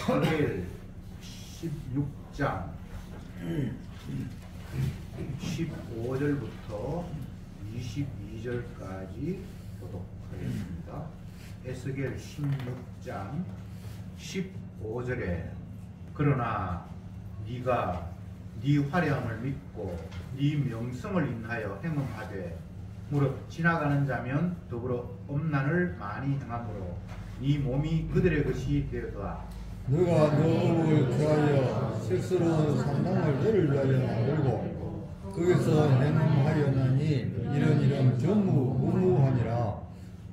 에스겔 16장 15절부터 22절까지 교독하겠습니다. 에스겔 16장 15절에 그러나 네가 네 화려함을 믿고 네 명성을 인하여 행음하되 무릇 지나가는 자면 더불어 엄난을 많이 행함으로 네 몸이 그들의 것이 되어도다. 너가 너 업을 취하여 색스러운 산당을 너를 위하여 만들고 거기서 행하였나니 이런 전무후무하니라.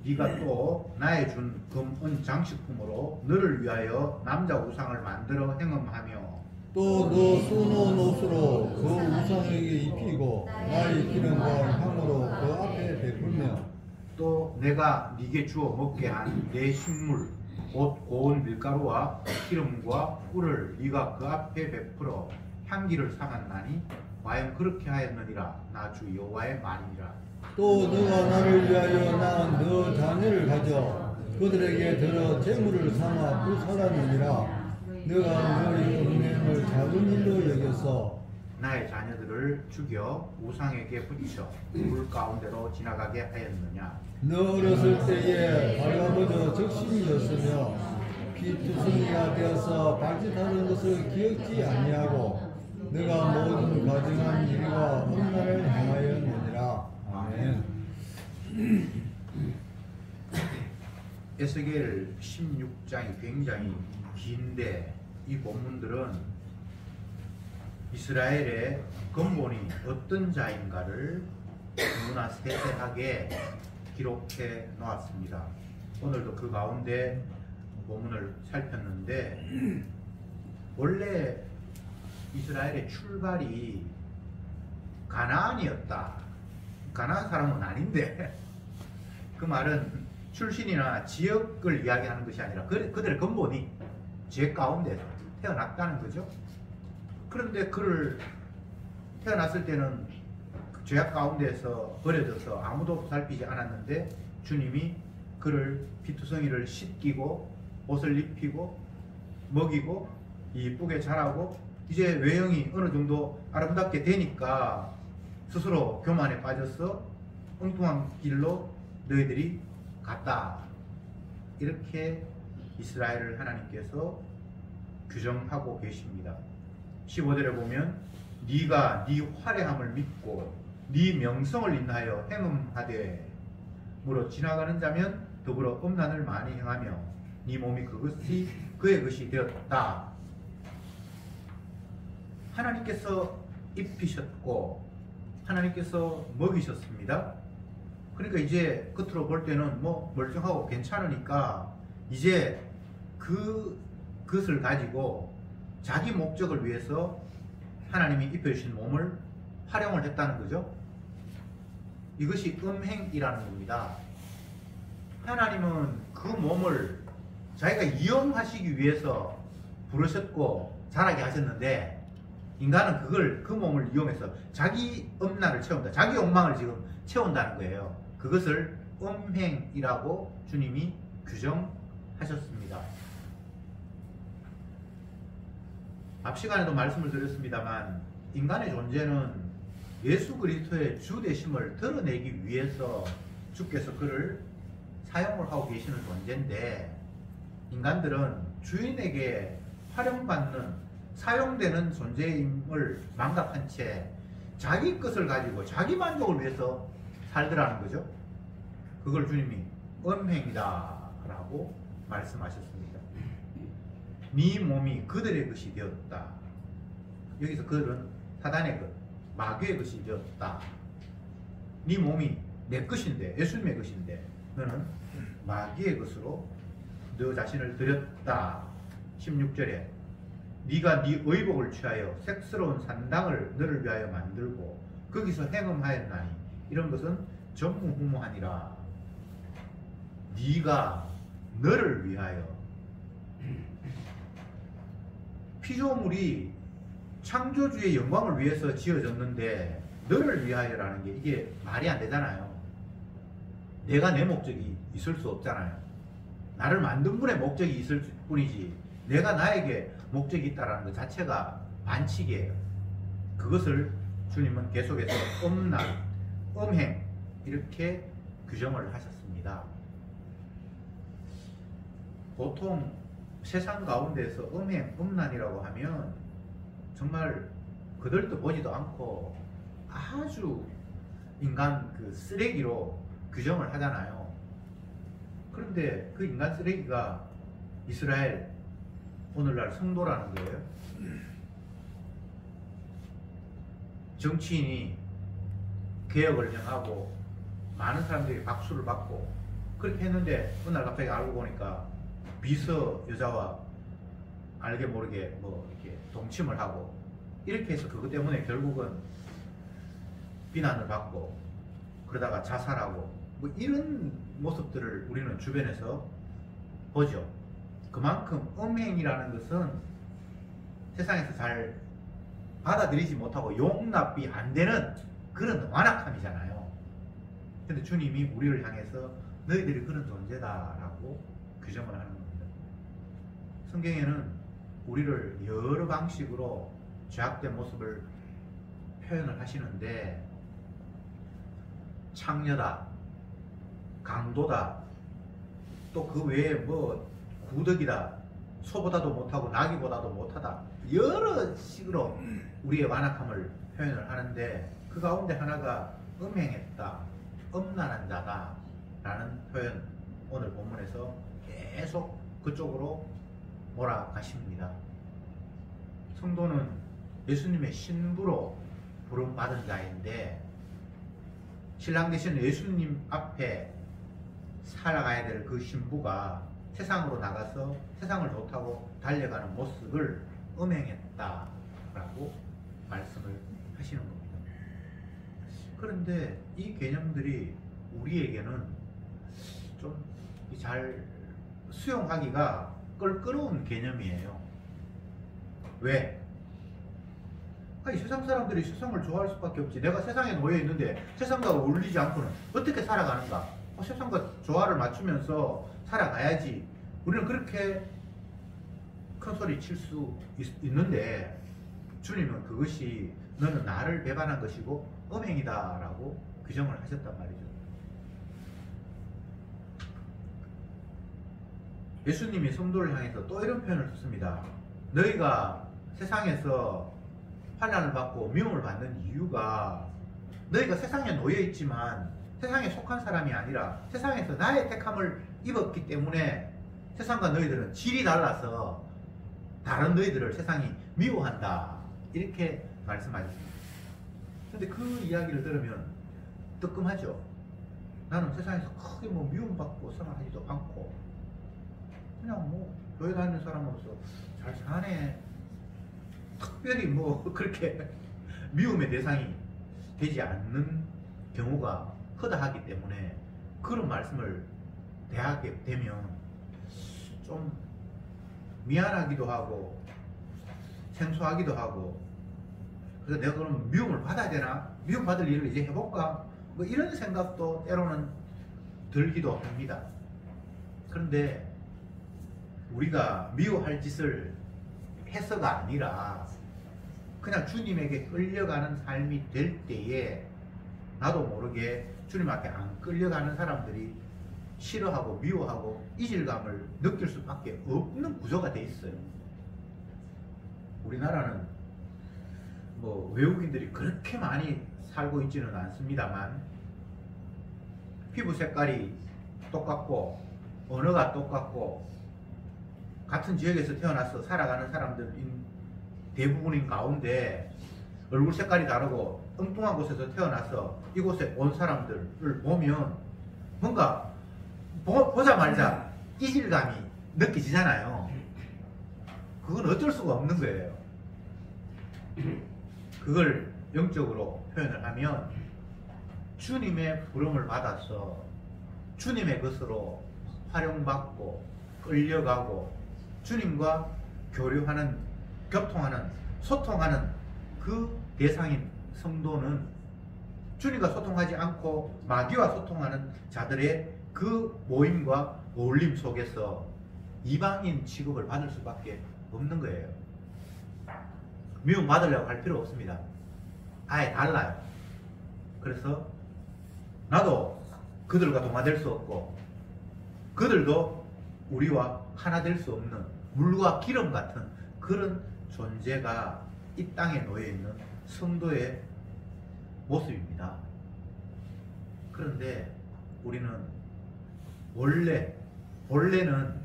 네가 또 나의 준 금은 장식품으로 너를 위하여 남자 우상을 만들어 행음하며 또 너 수놓은 옷으로 그 우상에게 입히고 나의 기름과 향으로 그 앞에 베풀며 또 내가 네게 주어 먹게 한 내 식물 곧 고운 밀가루와 기름과 꿀을 네가 그 앞에 베풀어 향기를 삼았나니 과연 그렇게 하였느니라. 나 주 여호와의 말이니라. 또 너가 나를 위하여 낳은 너 자녀를 가져 그들에게 들어 재물을 삼아 불살았느니라. 너가 너희 은행을 작은 일로 여겨서 나의 자녀들을 죽여 우상에게 붙여 물 가운데로 지나가게 하였느냐. 너 어렸을 때에 발가벗어 적신이었으며 피투성이가 되어서 발짓하는 것을 기억지 아니하고 너가 모든 가증한 일과 엄난을 행하였느니라. 아멘. 에스겔 16장이 굉장히 긴데 이 본문들은 이스라엘의 근본이 어떤 자인가를 너무나 세세하게 기록해 놓았습니다. 오늘도 그 가운데 본문을 살폈는데 원래 이스라엘의 출발이 가나안이었다. 가나안 사람은 아닌데 그 말은 출신이나 지역을 이야기하는 것이 아니라 그들의 근본이 죄 가운데 태어났다는 거죠. 그런데 그를 태어났을 때는 그 죄악 가운데서 버려져서 아무도 보살피지 않았는데 주님이 그를 피투성이를 씻기고 옷을 입히고 먹이고 이쁘게 자라고 이제 외형이 어느 정도 아름답게 되니까 스스로 교만에 빠져서 엉뚱한 길로 너희들이 갔다. 이렇게 이스라엘을 하나님께서 규정하고 계십니다. 15절에 보면 네가 네 화려함을 믿고 네 명성을 인하여 행음하되 무릇 지나가는 자면 더불어 음란을 많이 행하며 네 몸이 그것이 그의 것이 되었다. 하나님께서 입히셨고 하나님께서 먹이셨습니다. 그러니까 이제 겉으로 볼 때는 뭐 멀쩡하고 괜찮으니까 이제 그것을 가지고 자기 목적을 위해서 하나님이 입혀주신 몸을 활용을 했다는 거죠. 이것이 음행이라는 겁니다. 하나님은 그 몸을 자기가 이용하시기 위해서 부르셨고 자라게 하셨는데 인간은 그 몸을 이용해서 자기 음란을 채운다. 자기 욕망을 지금 채운다는 거예요. 그것을 음행이라고 주님이 규정하셨습니다. 앞 시간에도 말씀을 드렸습니다만 인간의 존재는 예수 그리스도의 주 되심을 드러내기 위해서 주께서 그를 사용을 하고 계시는 존재인데 인간들은 주인에게 활용받는 사용되는 존재임을 망각한 채 자기 것을 가지고 자기 만족을 위해서 살더라는 거죠. 그걸 주님이 음행이다 라고 말씀하셨습니다. 네 몸이 그들의 것이 되었다. 여기서 그들은 사단의 것, 마귀의 것이 되었다. 네 몸이 내 것인데, 예수님의 것인데 너는 마귀의 것으로 너 자신을 드렸다. 16절에 네가 네 의복을 취하여 색스러운 산당을 너를 위하여 만들고 거기서 행음하였나니 이런 것은 전무후무하니라. 네가 너를 위하여 피조물이 창조주의 영광을 위해서 지어졌는데 너를 위하여라는 게 이게 말이 안 되잖아요. 내가 내 목적이 있을 수 없잖아요. 나를 만든 분의 목적이 있을 뿐이지 내가 나에게 목적이 있다는 것 자체가 반칙이에요. 그것을 주님은 계속해서 음란, 음행 이렇게 규정을 하셨습니다. 보통 세상 가운데서 음행, 음란이라고 하면 정말 그들도 보지도 않고 아주 인간 그 쓰레기로 규정을 하잖아요. 그런데 그 인간 쓰레기가 이스라엘 오늘날 성도라는 거예요. 정치인이 개혁을 행하고 많은 사람들이 박수를 받고 그렇게 했는데 어느 날 갑자기 알고 보니까 비서 여자와 알게 모르게 뭐 이렇게 동침을 하고 이렇게 해서 그것 때문에 결국은 비난을 받고 그러다가 자살하고 뭐 이런 모습들을 우리는 주변에서 보죠. 그만큼 음행이라는 것은 세상에서 잘 받아들이지 못하고 용납이 안 되는 그런 완악함이잖아요. 근데 주님이 우리를 향해서 너희들이 그런 존재다라고 규정을 하는 겁니다. 성경에는 우리를 여러 방식으로 죄악된 모습을 표현을 하시는데 창녀다, 강도다, 또 그 외에 뭐 구덕이다, 소보다도 못하고 나귀보다도 못하다, 여러 식으로 우리의 완악함을 표현을 하는데 그 가운데 하나가 음행했다, 음란한 자다 라는 표현, 오늘 본문에서 계속 그쪽으로 몰아가십니다. 성도는 예수님의 신부로 부름받은 자인데 신랑 되신 예수님 앞에 살아가야 될 그 신부가 세상으로 나가서 세상을 좋다고 달려가는 모습을 음행했다라고 말씀을 하시는 겁니다. 그런데 이 개념들이 우리에게는 좀 잘 수용하기가 껄끄러운 개념이에요. 왜? 아니, 세상 사람들이 세상을 좋아할 수밖에 없지. 내가 세상에 놓여 있는데 세상과 어울리지 않고는 어떻게 살아가는가? 세상과 조화를 맞추면서 살아가야지. 우리는 그렇게 큰 소리 칠 수 있는데 주님은 그것이 너는 나를 배반한 것이고 음행이다 라고 규정을 하셨단 말이죠. 예수님이 성도를 향해서 또 이런 표현을 썼습니다. 너희가 세상에서 환난을 받고 미움을 받는 이유가 너희가 세상에 놓여 있지만 세상에 속한 사람이 아니라 세상에서 나의 택함을 입었기 때문에 세상과 너희들은 질이 달라서 다른 너희들을 세상이 미워한다 이렇게 말씀하셨습니다. 근데 그 이야기를 들으면 뜨끔하죠. 나는 세상에서 크게 뭐 미움받고 생활하지도 않고 그냥 뭐 교회 다니는 사람으로서 잘 사네, 특별히 뭐 그렇게 미움의 대상이 되지 않는 경우가 허다하기 때문에 그런 말씀을 대하게 되면 좀 미안하기도 하고 생소하기도 하고, 그래서 내가 그럼 미움을 받아야 되나? 미움 받을 일을 이제 해볼까? 뭐 이런 생각도 때로는 들기도 합니다. 그런데 우리가 미워할 짓을 해서가 아니라 그냥 주님에게 끌려가는 삶이 될 때에 나도 모르게 주님 앞에 안 끌려가는 사람들이 싫어하고 미워하고 이질감을 느낄 수밖에 없는 구조가 돼 있어요. 우리나라는 뭐 외국인들이 그렇게 많이 살고 있지는 않습니다만 피부 색깔이 똑같고 언어가 똑같고 같은 지역에서 태어나서 살아가는 사람들인 대부분인 가운데 얼굴 색깔이 다르고 엉뚱한 곳에서 태어나서 이곳에 온 사람들을 보면 뭔가 보자마자 이질감이 느껴지잖아요. 그건 어쩔 수가 없는 거예요. 그걸 영적으로 표현을 하면 주님의 부름을 받아서 주님의 것으로 활용받고 끌려가고 주님과 교류하는, 교통하는, 소통하는 그 대상인 성도는 주님과 소통하지 않고 마귀와 소통하는 자들의 그 모임과 어울림 속에서 이방인 취급을 받을 수밖에 없는 거예요. 미움 받으려고 할 필요 없습니다. 아예 달라요. 그래서 나도 그들과 동화될 수 없고 그들도 우리와 하나 될 수 없는 물과 기름 같은 그런 존재가 이 땅에 놓여 있는 성도의 모습입니다. 그런데 우리는 본래는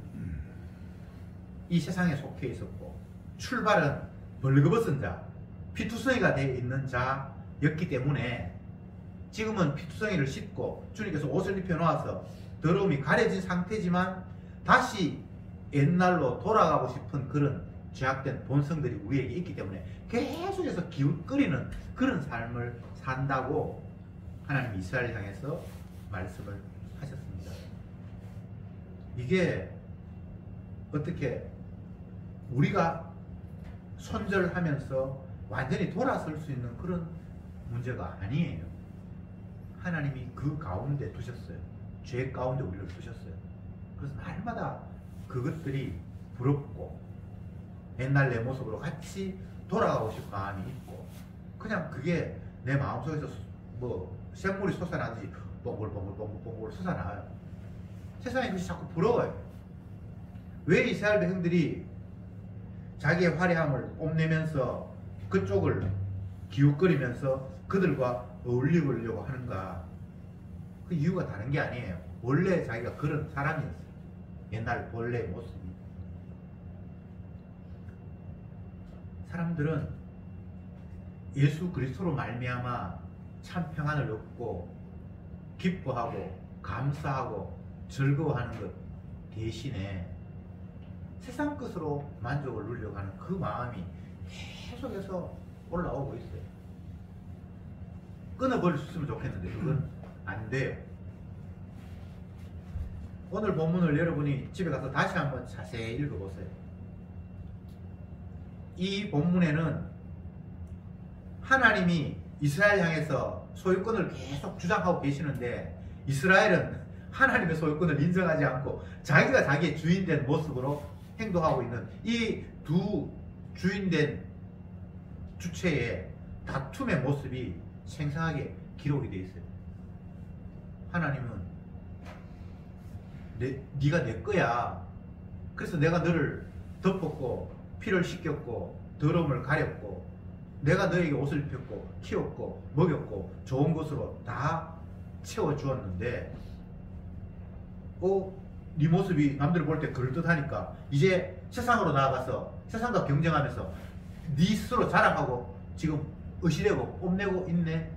이 세상에 속해 있었고 출발은 벌거벗은 자, 피투성이가 되어 있는 자였기 때문에 지금은 피투성이를 씻고 주님께서 옷을 입혀 놓아서 더러움이 가려진 상태지만 다시 옛날로 돌아가고 싶은 그런 죄악된 본성들이 우리에게 있기 때문에 계속해서 기웃거리는 그런 삶을 산다고 하나님 이스라엘 향해서 말씀을 하셨습니다. 이게 어떻게 우리가 손절하면서 완전히 돌아설 수 있는 그런 문제가 아니에요. 하나님이 그 가운데 두셨어요. 죄 가운데 우리를 두셨어요. 그래서 날마다 그것들이 부럽고 옛날 내 모습으로 같이 돌아가고 싶은 마음이 있고 그냥 그게 내 마음속에서 뭐 샘물이 솟아나듯이 뽕글뽕글 솟아나요. 세상에 그것이 자꾸 부러워요. 왜 이스라엘 백성들이 자기의 화려함을 뽐내면서 그쪽을 기웃거리면서 그들과 어울리려고 하는가? 그 이유가 다른 게 아니에요. 원래 자기가 그런 사람이었어요. 옛날 본래의 모습이. 사람들은 예수 그리스도로 말미암아 참 평안을 얻고 기뻐하고 감사하고 즐거워하는 것 대신에 세상 것으로 만족을 누리려고 하는 그 마음이 계속해서 올라오고 있어요. 끊어버릴 수 있으면 좋겠는데 그건 안 돼요. 오늘 본문을 여러분이 집에 가서 다시 한번 자세히 읽어보세요. 이 본문에는 하나님이 이스라엘 향해서 소유권을 계속 주장하고 계시는데 이스라엘은 하나님의 소유권을 인정하지 않고 자기가 자기의 주인된 모습으로 행동하고 있는 이 두 주인된 주체의 다툼의 모습이 생생하게 기록이 되어 있어요. 하나님은 네가 내 거야. 그래서 내가 너를 덮었고 피를 씻겼고 더러움을 가렸고 내가 너에게 옷을 입혔고 키웠고 먹였고 좋은 것으로 다 채워주었는데 네 모습이 남들 볼 때 그럴듯하니까 이제 세상으로 나아가서 세상과 경쟁하면서 네 스스로 자랑하고 지금 의시되고 뽐내고 있네.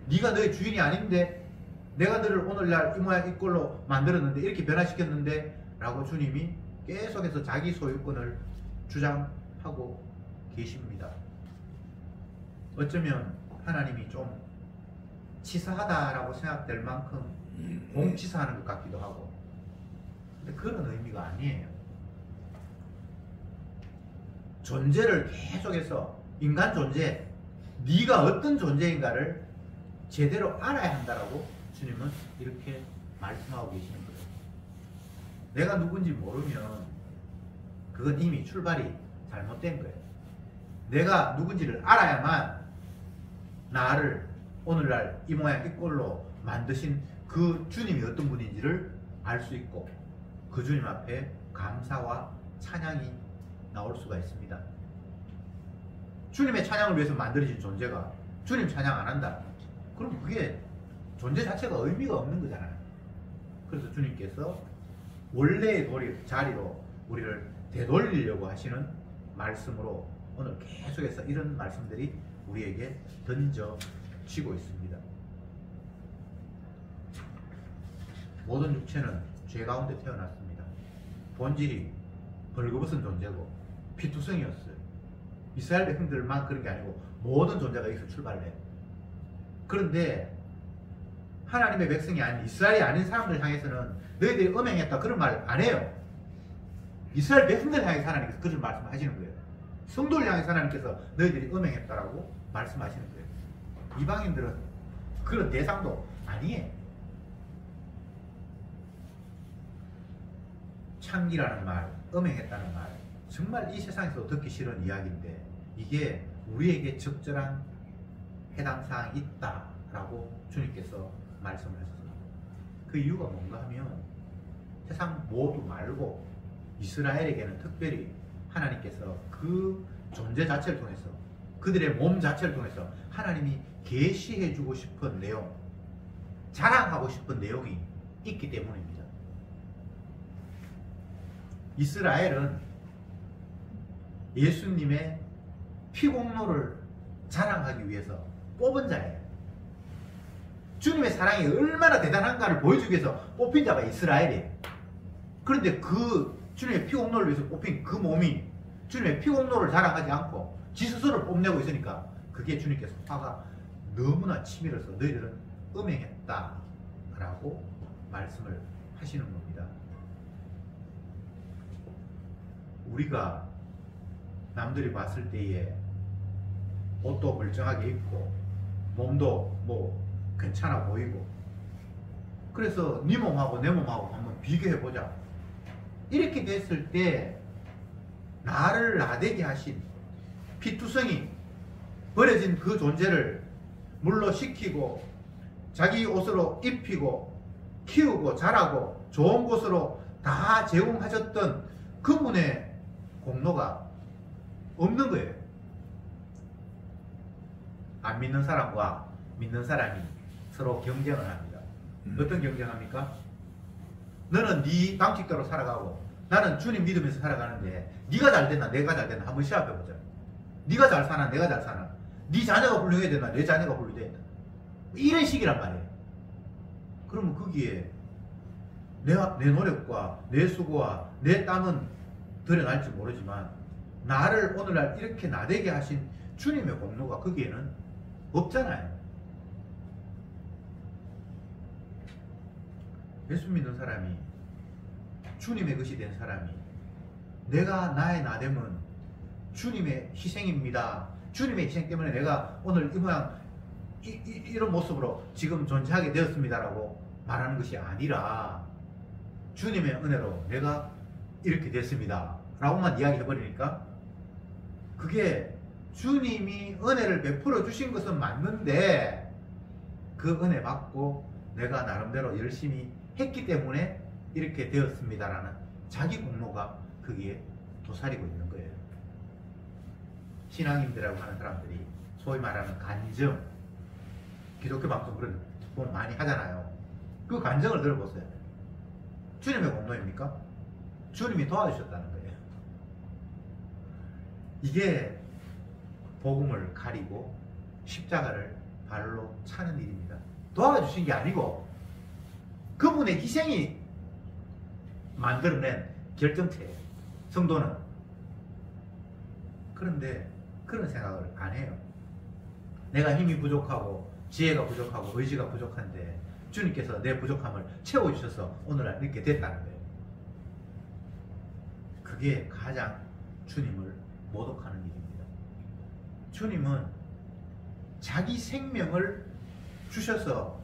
네가 너의 주인이 아닌데 내가 너를 오늘날 이 모양 이 꼴로 만들었는데 이렇게 변화시켰는데 라고 주님이 계속해서 자기 소유권을 주장하고 계십니다. 어쩌면 하나님이 좀 치사하다라고 생각될 만큼 공치사하는 것 같기도 하고 근데 그런 의미가 아니에요. 존재를 계속해서 인간 존재, 네가 어떤 존재인가를 제대로 알아야 한다라고 주님은 이렇게 말씀하고 계시는 거예요. 내가 누군지 모르면 그건 이미 출발이 잘못된 거예요. 내가 누군지를 알아야만 나를 오늘날 이 모양 이 꼴로 만드신 그 주님이 어떤 분인지를 알 수 있고 그 주님 앞에 감사와 찬양이 나올 수가 있습니다. 주님의 찬양을 위해서 만들어진 존재가 주님 찬양 안 한다. 그럼 그게 존재 자체가 의미가 없는 거잖아요. 그래서 주님께서 원래의 자리로 우리를 되돌리려고 하시는 말씀으로 오늘 계속해서 이런 말씀들이 우리에게 던져지고 있습니다. 모든 육체는 죄 가운데 태어났습니다. 본질이 벌거벗은 존재고 피투성이었어요. 이스라엘 백성들만 그런 게 아니고 모든 존재가 여기서 출발해요. 그런데 하나님의 백성이 아닌 이스라엘이 아닌 사람들 향해서는 너희들이 음행했다 그런 말 안 해요. 이스라엘 백성들 향해서 하나님께서 그런 말씀을 하시는 거예요. 성도를 향해서 하나님께서 너희들이 음행했다라고 말씀하시는 거예요. 이방인들은 그런 대상도 아니에요. 창기라는 말, 음행했다는 말, 정말 이 세상에서 듣기 싫은 이야기인데 이게 우리에게 적절한 해당 사항이 있다라고 주님께서 말씀을 하셨습니다. 그 이유가 뭔가 하면 세상 모두 말고 이스라엘에게는 특별히 하나님께서 그 존재 자체를 통해서 그들의 몸 자체를 통해서 하나님이 계시해 주고 싶은 내용, 자랑하고 싶은 내용이 있기 때문입니다. 이스라엘은 예수님의 피공로를 자랑하기 위해서 뽑은 자예요. 주님의 사랑이 얼마나 대단한가를 보여주기 위해서 뽑힌 자가 이스라엘이에요. 그런데 그 주님의 피공로를 위해서 뽑힌 그 몸이 주님의 피공로를 자랑하지 않고 지 스스로를 뽐내고 있으니까 그게 주님께서 화가 너무나 치밀어서 너희들은 음행했다라고 말씀을 하시는 겁니다. 우리가 남들이 봤을 때에 옷도 멀쩡하게 입고 몸도 뭐 괜찮아 보이고 그래서 네 몸하고 내 몸하고 한번 비교해보자. 이렇게 됐을 때 나를 나대게 하신 피투성이 버려진 그 존재를 물러시키고 자기 옷으로 입히고 키우고 자라고 좋은 곳으로 다 제공하셨던 그분의 공로가 없는 거예요. 안 믿는 사람과 믿는 사람이 서로 경쟁을 합니다. 어떤 경쟁합니까? 너는 네 방식대로 살아가고 나는 주님 믿으면서 살아가는데 네가 잘 됐나 내가 잘 됐나 한번 시합해보자. 네가 잘 사나 내가 잘 사나 네 자녀가 훌륭해야 되나 내 자녀가 훌륭해야 되나 이런 식이란 말이에요. 그러면 거기에 내 노력과 내 수고와 내 땀은 드러날지 모르지만 나를 오늘날 이렇게 나대게 하신 주님의 공로가 거기에는 없잖아요. 예수 믿는 사람이 주님의 것이 된 사람이 내가 나의 나됨은 주님의 희생입니다. 주님의 희생 때문에 내가 오늘 이 모양 이런 모습으로 지금 존재하게 되었습니다라고 말하는 것이 아니라 주님의 은혜로 내가 이렇게 됐습니다 라고만 이야기해버리니까 그게 주님이 은혜를 베풀어 주신 것은 맞는데 그 은혜 받고 내가 나름대로 열심히 했기 때문에 이렇게 되었습니다라는 자기 공로가 거기에 도사리고 있는 거예요. 신앙인들이라고 하는 사람들이 소위 말하는 간증, 기독교 방송 그런 거 많이 하잖아요. 그 간증을 들어보세요. 주님의 공로입니까? 주님이 도와주셨다는 거예요. 이게 복음을 가리고 십자가를 발로 차는 일입니다. 도와주신 게 아니고 그분의 희생이 만들어낸 결정체예요. 성도는. 그런데 그런 생각을 안 해요. 내가 힘이 부족하고 지혜가 부족하고 의지가 부족한데 주님께서 내 부족함을 채워주셔서 오늘날 이렇게 됐다는 거예요. 그게 가장 주님을 모독하는 일입니다. 주님은 자기 생명을 주셔서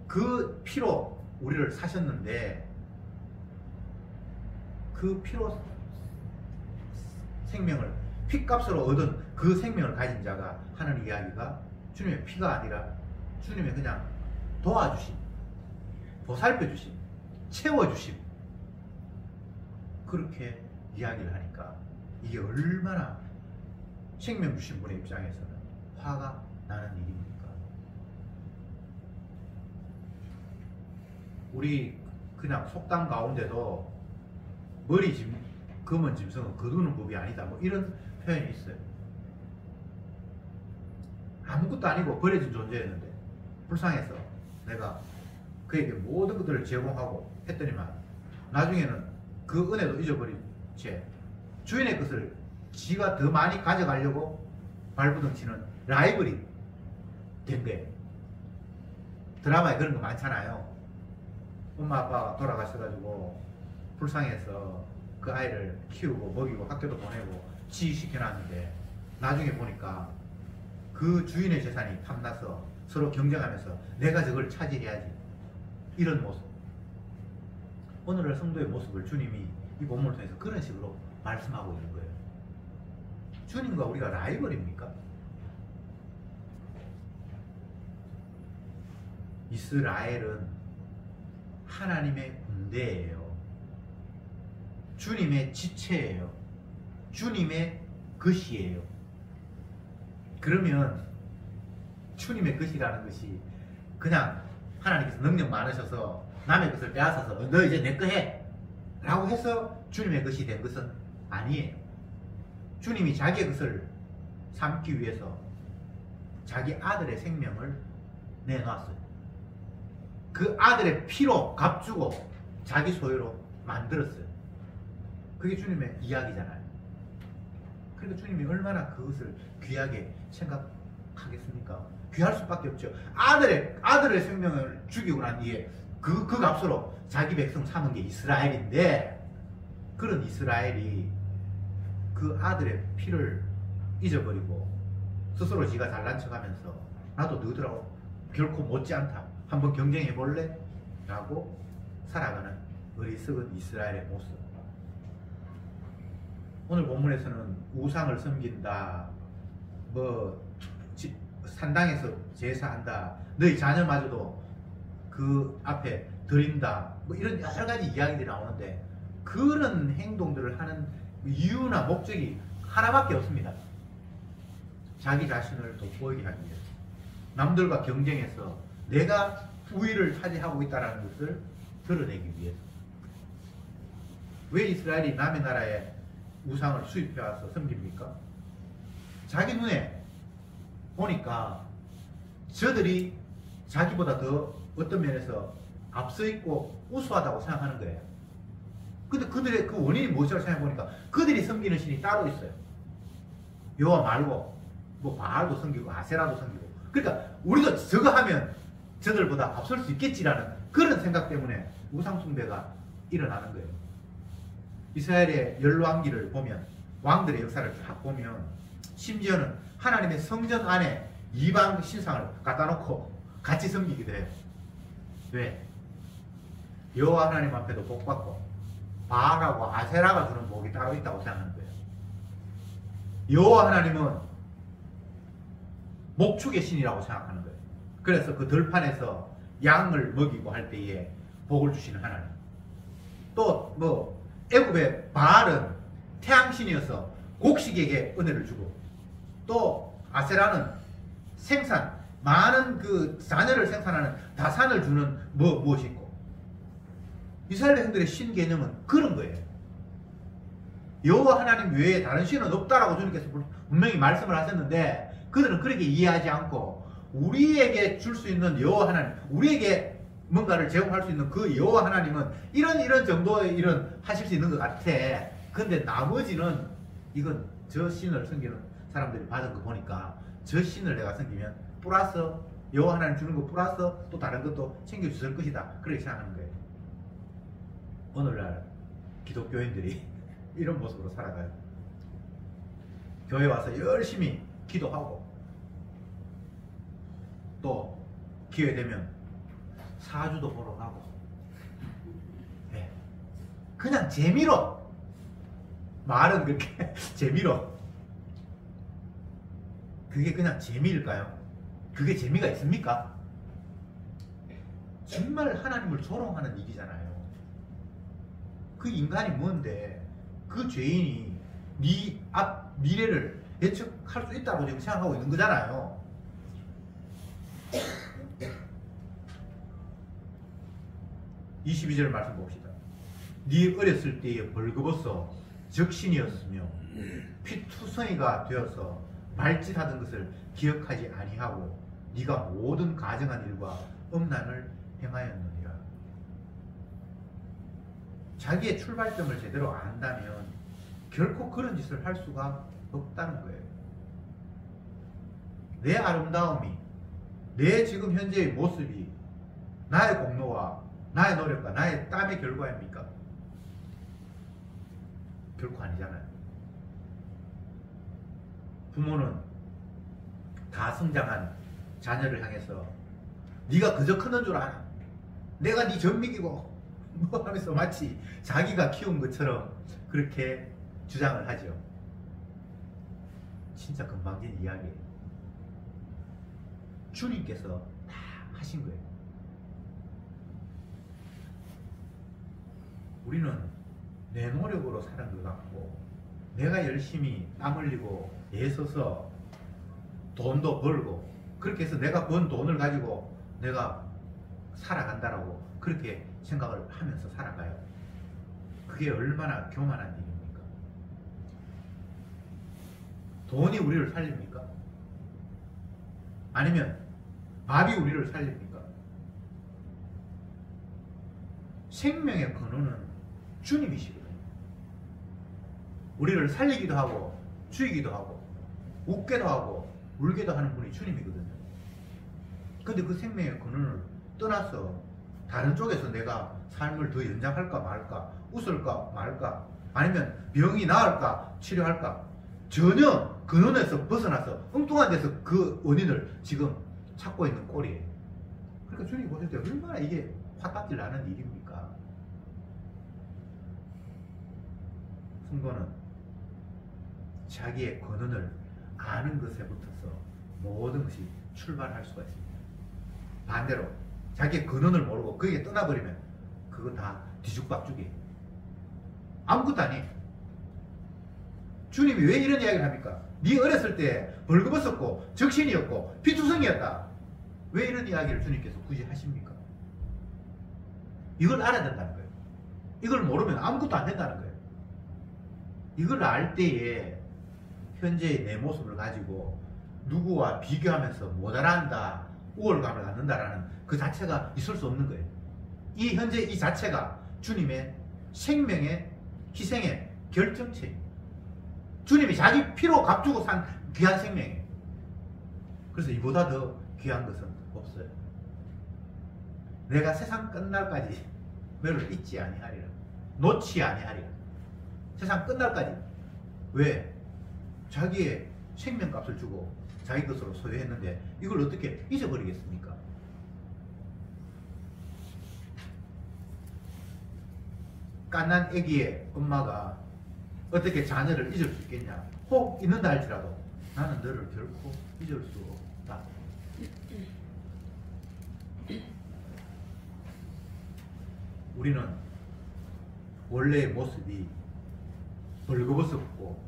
그 피로 우리를 사셨는데 그 피로 생명을 피값으로 얻은 그 생명을 가진 자가 하는 이야기가 주님의 피가 아니라 주님의 그냥 도와주심, 보살펴주심, 채워주심 그렇게 이야기를 하니까 이게 얼마나 생명 주신 분의 입장에서는 화가 나는 일입니까? 우리 그냥 속담 가운데도 머리 검은 짐승은 거두는 법이 아니다 뭐 이런 표현이 있어요. 아무것도 아니고 버려진 존재였는데 불쌍해서 내가 그에게 모든 것들을 제공하고 했더니만 나중에는 그 은혜도 잊어버린 채 주인의 것을 지가 더 많이 가져가려고 발부둥치는 라이벌이 된 거예요. 드라마에 그런 거 많잖아요. 엄마 아빠가 돌아가셔가지고 불쌍해서 그 아이를 키우고 먹이고 학교도 보내고 지시켜놨는데 나중에 보니까 그 주인의 재산이 탐나서 서로 경쟁하면서 내가 저걸 차지해야지 이런 모습. 오늘날 성도의 모습을 주님이 이 본문을 통해서 그런 식으로 말씀하고 있는 거예요. 주님과 우리가 라이벌입니까? 이스라엘은 하나님의 군대예요. 주님의 지체예요. 주님의 것이에요. 그러면 주님의 것이라는 것이 그냥 하나님께서 능력 많으셔서 남의 것을 빼앗아서 너 이제 내 거 해! 라고 해서 주님의 것이 된 것은 아니에요. 주님이 자기의 것을 삼기 위해서 자기 아들의 생명을 내놨어요. 그 아들의 피로 값주고 자기 소유로 만들었어요. 그게 주님의 이야기잖아요. 그러니까 주님이 얼마나 그것을 귀하게 생각하겠습니까? 귀할 수밖에 없죠. 아들의 생명을 죽이고 난 뒤에 그 값으로 자기 백성 삼은 게 이스라엘인데, 그런 이스라엘이 그 아들의 피를 잊어버리고 스스로 지가 잘난 척하면서 나도 너희들하고 결코 못지않다, 한번 경쟁해 볼래? 라고 살아가는 어리석은 이스라엘의 모습. 오늘 본문에서는 우상을 섬긴다, 산당에서 제사한다, 너희 자녀마저도 그 앞에 드린다, 이런 여러 가지 이야기들이 나오는데, 그런 행동들을 하는 이유나 목적이 하나밖에 없습니다. 자기 자신을 돋보이게 하기 위해서, 남들과 경쟁해서 내가 우위를 차지하고 있다는 것을 드러내기 위해서. 왜 이스라엘이 남의 나라에 우상을 수입해와서 섬깁니까? 자기 눈에 보니까 저들이 자기보다 더 어떤 면에서 앞서 있고 우수하다고 생각하는 거예요. 근데 그들의 그 원인이 무엇이라고 생각해보니까 그들이 섬기는 신이 따로 있어요. 여호와 말고 바알도 섬기고 아세라도 섬기고, 그러니까 우리도 저거 하면 저들보다 앞설 수 있겠지라는 그런 생각 때문에 우상 숭배가 일어나는 거예요. 이스라엘의 열왕기를 보면, 왕들의 역사를 쫙 보면, 심지어는 하나님의 성전 안에 이방 신상을 갖다 놓고 같이 섬기기도 해요. 왜? 여호와 하나님 앞에도 복받고 바알하고 아세라가 주는 복이 따로 있다고 생각하는 거예요. 여호와 하나님은 목축의 신이라고 생각하는 거예요. 그래서 그 들판에서 양을 먹이고 할 때에 복을 주시는 하나님. 또 애굽의 바알은 태양신이어서 곡식에게 은혜를 주고, 또 아세라는 많은 그 자녀를 생산하는 다산을 주는 무엇이 있고, 이스라엘 백성들의 신 개념은 그런 거예요. 여호와 하나님 외에 다른 신은 없다라고 주님께서 분명히 말씀을 하셨는데, 그들은 그렇게 이해하지 않고 우리에게 줄 수 있는 여호와 하나님, 우리에게 뭔가를 제공할 수 있는 그 여호와 하나님은 이런 정도의 일은 하실 수 있는 것 같아. 근데 나머지는 이건 저 신을 섬기는 사람들이 받은 거 보니까 저 신을 내가 섬기면 플러스 여호와 하나님 주는 거 플러스 또 다른 것도 챙겨주실 것이다, 그렇게 생각하는 거예요. 오늘날 기독교인들이 이런 모습으로 살아가요. 교회 와서 열심히 기도하고, 또 기회되면 사주도 보러 가고, 네. 그냥 재미로, 말은 그렇게 재미로. 그게 그냥 재미일까요? 그게 재미가 있습니까? 정말 하나님을 조롱하는 일이잖아요. 그 인간이 뭔데 그 죄인이 네 앞 미래를 예측할 수 있다고 지금 생각하고 있는 거잖아요. 22절 말씀 봅시다. 네 어렸을 때에 벌거벗어 적신이었으며 피투성이가 되어서 말짓하던 것을 기억하지 아니하고 네가 모든 가정한 일과 음란을 행하였느니라. 자기의 출발점을 제대로 안다면 결코 그런 짓을 할 수가 없다는 거예요. 내 아름다움이, 내 지금 현재의 모습이 나의 공로와 나의 노력과 나의 땀의 결과입니까? 결코 아니잖아요. 부모는 다 성장한 자녀를 향해서 네가 그저 크는 줄 알아. 내가 네 젖먹이고 뭐 하면서 마치 자기가 키운 것처럼 그렇게 주장을 하죠. 진짜 건방진 이야기예요. 주님께서 다 하신 거예요. 우리는 내 노력으로 사는 것 같고, 내가 열심히 땀 흘리고 애써서 돈도 벌고, 그렇게 해서 내가 번 돈을 가지고 내가 살아간다라고 그렇게 생각을 하면서 살아가요. 그게 얼마나 교만한 일입니까? 돈이 우리를 살립니까? 아니면 밥이 우리를 살립니까? 생명의 근원은 주님이시거든요. 우리를 살리기도 하고 죽이기도 하고 웃게도 하고 울게도 하는 분이 주님이거든요. 근데 그 생명의 근원을 떠나서 다른 쪽에서 내가 삶을 더 연장할까 말까, 웃을까 말까, 아니면 병이 나을까 치료할까, 전혀 근원에서 벗어나서 엉뚱한 데서 그 원인을 지금 찾고 있는 꼴이에요. 그러니까 주님이 보실 때 얼마나 이게 화답질 나는 일입니까? 성도는 자기의 근원을 아는 것에 붙어서 모든 것이 출발할 수가 있습니다. 반대로 자기의 근원을 모르고 거기에 떠나버리면 그거 다 뒤죽박죽이에요. 아무것도 아니에요. 주님이 왜 이런 이야기를 합니까? 네 어렸을 때 벌거벗었고 적신이었고 피투성이었다. 왜 이런 이야기를 주님께서 굳이 하십니까? 이걸 알아야 된다는 거예요. 이걸 모르면 아무것도 안 된다는 거예요. 이걸 알 때에 현재의 내 모습을 가지고 누구와 비교하면서 모자란다, 우월감을 갖는다라는 그 자체가 있을 수 없는 거예요. 이 현재 이 자체가 주님의 생명의 희생의 결정체입니다. 주님이 자기 피로 값주고 산 귀한 생명이에요. 그래서 이보다 더 귀한 것은 없어요. 내가 세상 끝날까지 너를 잊지 아니하리라, 놓지 아니하리라. 세상 끝날까지. 왜? 자기의 생명값을 주고 자기 것으로 소유했는데 이걸 어떻게 잊어버리겠습니까? 갓난 아기의 엄마가 어떻게 자녀를 잊을 수 있겠냐? 혹 잊는다 할지라도 나는 너를 결코 잊을 수 없다. 우리는 원래의 모습이 벌거벗었고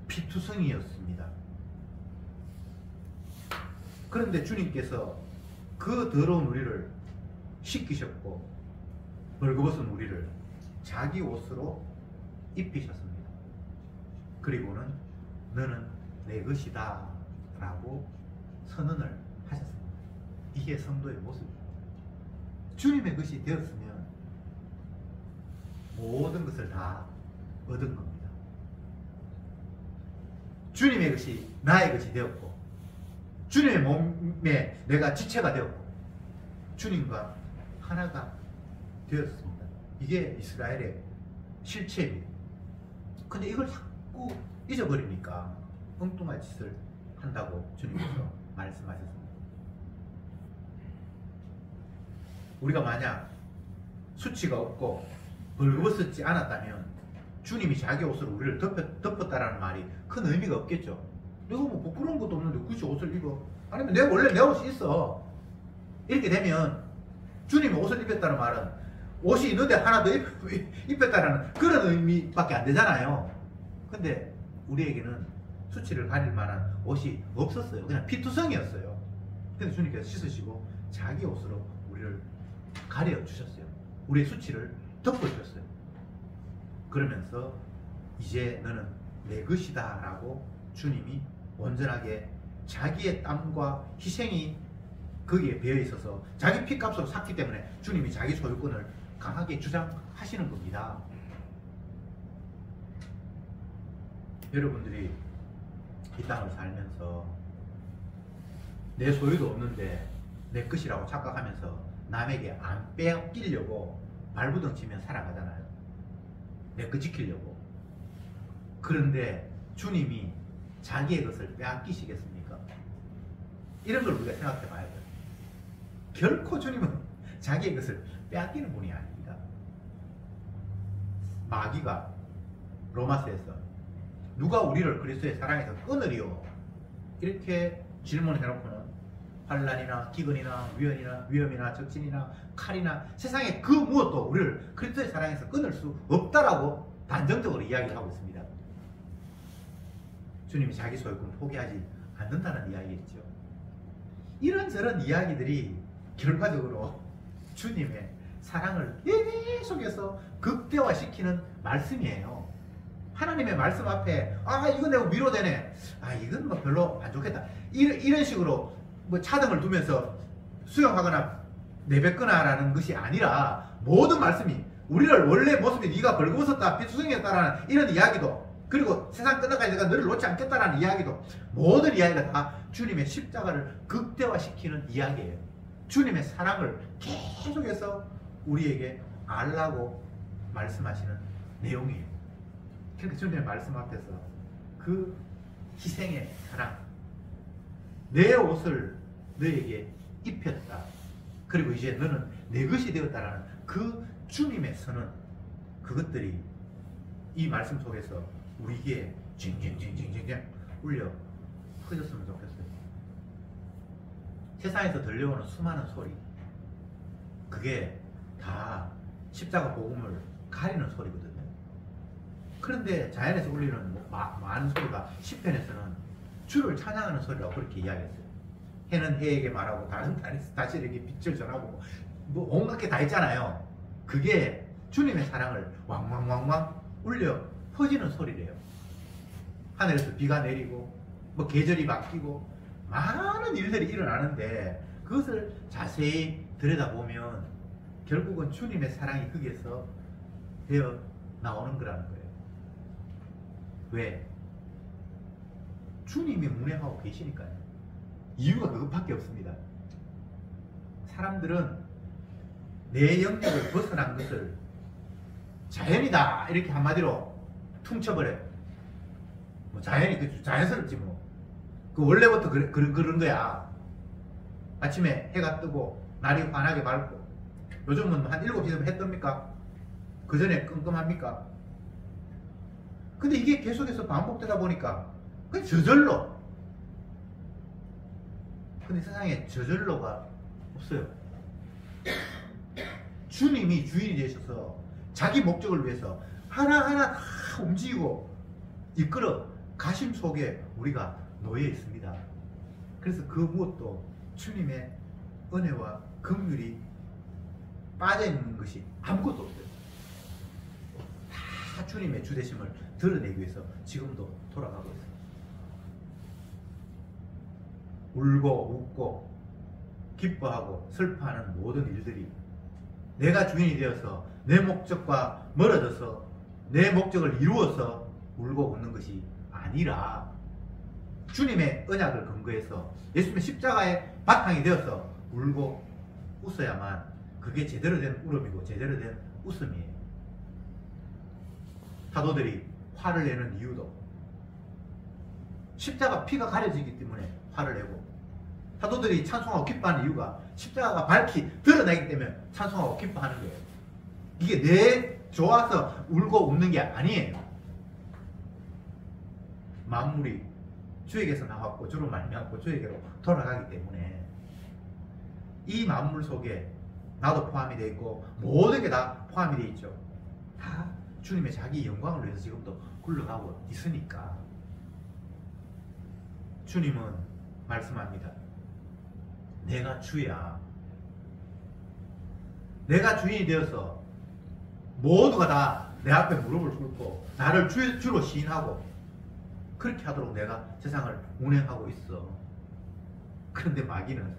피투성이었습니다. 그런데 주님께서 그 더러운 우리를 씻기셨고 벌거벗은 우리를 자기 옷으로 입히셨습니다. 그리고는 너는 내 것이다 라고 선언을 하셨습니다. 이게 성도의 모습입니다. 주님의 것이 되었으면 모든 것을 다 얻은 겁니다. 주님의 것이 나의 것이 되었고 주님의 몸에 내가 지체가 되었고 주님과 하나가 되었습니다. 이게 이스라엘의 실체입니다. 근데 이걸 자꾸 잊어버리니까 엉뚱한 짓을 한다고 주님께서 말씀하셨습니다. 우리가 만약 수치가 없고 벌거벗지 않았다면 주님이 자기 옷으로 우리를 덮었다라는 말이 큰 의미가 없겠죠. 내가 뭐 부끄러운 것도 없는데 굳이 옷을 입어? 아니면 내가 원래 내 옷이 있어. 이렇게 되면 주님이 옷을 입혔다는 말은 옷이 있는데 하나 더 입혔다라는 그런 의미밖에 안 되잖아요. 근데 우리에게는 수치를 가릴 만한 옷이 없었어요. 그냥 피투성이었어요. 근데 주님께서 씻으시고 자기 옷으로 우리를 가려주셨어요. 우리의 수치를 덮어주셨어요. 그러면서 이제 너는 내 것이다 라고 주님이 온전하게 자기의 땀과 희생이 거기에 배어 있어서 자기 피값으로 샀기 때문에 주님이 자기 소유권을 강하게 주장하시는 겁니다. 여러분들이 이 땅을 살면서 내 소유도 없는데 내 것이라고 착각하면서 남에게 안 빼앗기려고 발부둥 치며 살아가잖아요. 내 것 지키려고. 그런데 주님이 자기의 것을 빼앗기시겠습니까? 이런 걸 우리가 생각해 봐야 돼요. 결코 주님은 자기의 것을 빼앗기는 분이 아닙니다. 마귀가 로마서에서 누가 우리를 그리스도의 사랑에서 끊으리요? 이렇게 질문을 해놓고는 환난이나 기근이나 위험이나 적진이나 칼이나 세상의 그 무엇도 우리를 그리스도의 사랑에서 끊을 수 없다라고 단정적으로 이야기를 하고 있습니다. 주님이 자기 소유권 포기하지 않는다는 이야기겠죠. 이런저런 이야기들이 결과적으로 주님의 사랑을 계속해서 극대화시키는 말씀이에요. 하나님의 말씀 앞에 이건 내가 위로되네, 이건 뭐 별로 안 좋겠다, 이런 식으로 뭐 차등을 두면서 수용하거나 내뱉거나 라는 것이 아니라, 모든 말씀이 우리를 원래 모습이 네가 벌거벗었다 피투성이었다라는 이런 이야기도, 그리고 세상 끝나까지 내가 너를 놓지 않겠다라는 이야기도, 모든 이야기가 다 주님의 십자가를 극대화시키는 이야기예요. 주님의 사랑을 계속해서 우리에게 알라고 말씀하시는 내용이에요. 그러니까 주님의 말씀 앞에서 그 희생의 사랑, 내 옷을 너에게 입혔다, 그리고 이제 너는 내 것이 되었다라는 그 주님의 선언, 그것들이 이 말씀 속에서 우리 귀에 징징징징징 울려 퍼졌으면 좋겠어요. 세상에서 들려오는 수많은 소리, 그게 다 십자가 복음을 가리는 소리거든요. 그런데 자연에서 울리는 많은 소리가 시편에서는 주를 찬양하는 소리라고 그렇게 이야기했어요. 해는 해에게 말하고 달은 다시에게 빛을 전하고 뭐 온갖 게 다 있잖아요. 그게 주님의 사랑을 왕왕왕왕 울려 퍼지는 소리래요. 하늘에서 비가 내리고 뭐 계절이 바뀌고 많은 일들이 일어나는데, 그것을 자세히 들여다보면 결국은 주님의 사랑이 거기에서 되어 나오는 거라는 거예요. 왜? 주님이 운행하고 계시니까요. 이유가 그것밖에 없습니다. 사람들은 내 영역을 벗어난 것을 자연이다 이렇게 한마디로 퉁쳐버려요. 뭐 자연이 자연스럽지 뭐. 그 원래부터 그런 거야. 아침에 해가 뜨고 날이 환하게 밝고, 요즘은 한 7시 되면 해 뜹니까? 그 전에 끔끔합니까? 근데 이게 계속해서 반복되다 보니까 그게 저절로. 근데 세상에 저절로가 없어요. 주님이 주인이 되셔서 자기 목적을 위해서 하나하나 다 움직이고 이끌어 가심 속에 우리가 놓여 있습니다. 그래서 그 무엇도 주님의 은혜와 긍휼이 빠져 있는 것이 아무것도 없어요. 다 주님의 주되심을 드러내기 위해서 지금도 돌아가고 있어요. 울고 웃고 기뻐하고 슬퍼하는 모든 일들이 내가 주인이 되어서 내 목적과 멀어져서 내 목적을 이루어서 울고 웃는 것이 아니라, 주님의 언약을 근거해서 예수님의 십자가의 바탕이 되어서 울고 웃어야만 그게 제대로 된 울음이고 제대로 된 웃음이에요. 사도들이 화를 내는 이유도 십자가 피가 가려지기 때문에 화를 내고, 사도들이 찬송하고 기뻐하는 이유가 십자가가 밝히 드러나기 때문에 찬송하고 기뻐하는 거예요. 이게 내 좋아서 울고 웃는 게 아니에요. 만물이 주에게서 나왔고 주로 말미암고 주에게로 돌아가기 때문에 이 만물 속에 나도 포함이 되어 있고 모든 게 다 포함이 되어 있죠. 다 주님의 자기 영광을 위해서 지금도 굴러가고 있으니까. 주님은 말씀합니다. 내가 주야. 내가 주인이 되어서 모두가 다 내 앞에 무릎을 꿇고 나를 주로 시인하고 그렇게 하도록 내가 세상을 운행하고 있어. 그런데 마귀는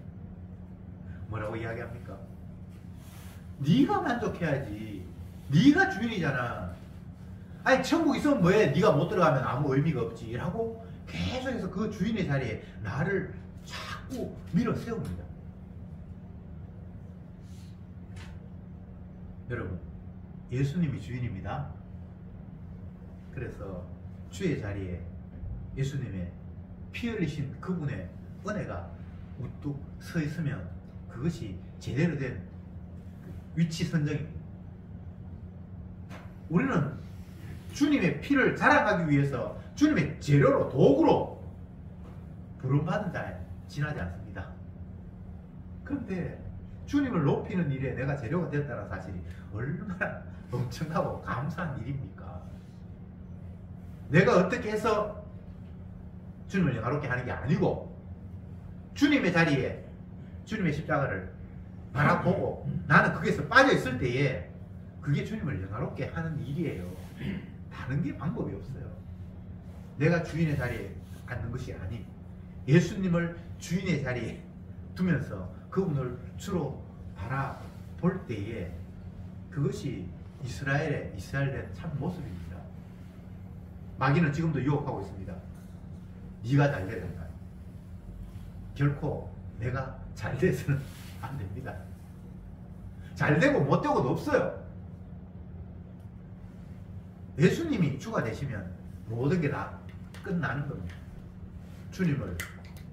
뭐라고 이야기합니까? 네가 만족해야지. 네가 주인이잖아. 아니 천국 있으면 뭐해? 네가 못 들어가면 아무 의미가 없지 라고 계속해서 그 주인의 자리에 나를 자꾸 밀어 세웁니다. 여러분, 예수님이 주인입니다. 그래서 주의 자리에 예수님의 피 흘리신 그분의 은혜가 우뚝 서 있으면 그것이 제대로 된 위치 선정입니다. 우리는 주님의 피를 자랑하기 위해서 주님의 재료로 도구로 부름받은 자에 지나지 않습니다. 그런데 주님을 높이는 일에 내가 재료가 되었다는 사실이 얼마나 엄청나고 감사한 일입니까? 내가 어떻게 해서 주님을 영화롭게 하는 게 아니고 주님의 자리에 주님의 십자가를 바라보고 나는 거기에서 빠져있을 때에 그게 주님을 영화롭게 하는 일이에요. 다른 게 방법이 없어요. 내가 주인의 자리에 앉는 것이 아닌 예수님을 주인의 자리에 두면서 그분을 주로 바라볼 때에 그것이 이스라엘의 참 모습입니다. 마귀는 지금도 유혹하고 있습니다. 네가 잘 돼야 된다. 결코 내가 잘 돼서는 안 됩니다. 잘 되고 못 되고도 없어요. 예수님이 주가 되시면 모든 게 다 끝나는 겁니다. 주님을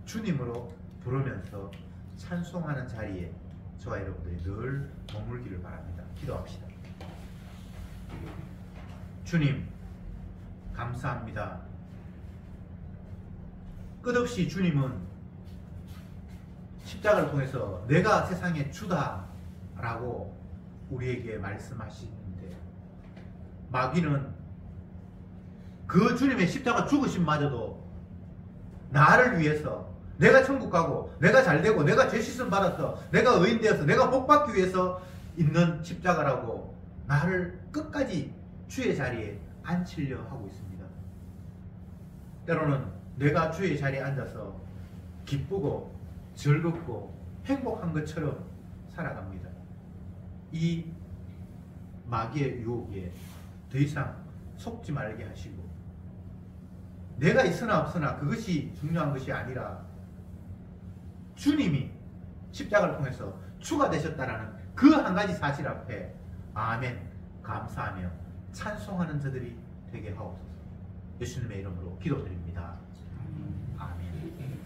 주님으로 부르면서 찬송하는 자리에 저와 여러분들이 늘 머물기를 바랍니다. 기도합시다. 주님, 감사합니다. 끝없이 주님은 십자가를 통해서 내가 세상의 주다라고 우리에게 말씀하시는데 마귀는 그 주님의 십자가 죽으심마저도 나를 위해서 내가 천국 가고 내가 잘되고 내가 죄 씻음 받아서 내가 의인 되어서 내가 복 받기 위해서 있는 십자가라고 나를 끝까지 주의 자리에 앉히려 하고 있습니다. 때로는 내가 주의 자리에 앉아서 기쁘고 즐겁고 행복한 것처럼 살아갑니다. 이 마귀의 유혹에 더 이상 속지 말게 하시고 내가 있으나 없으나 그것이 중요한 것이 아니라 주님이 십자가를 통해서 주가 되셨다라는 그 한 가지 사실 앞에 아멘 감사하며 찬송하는 자들이 되게 하옵소서. 예수님의 이름으로 기도드립니다. 아멘.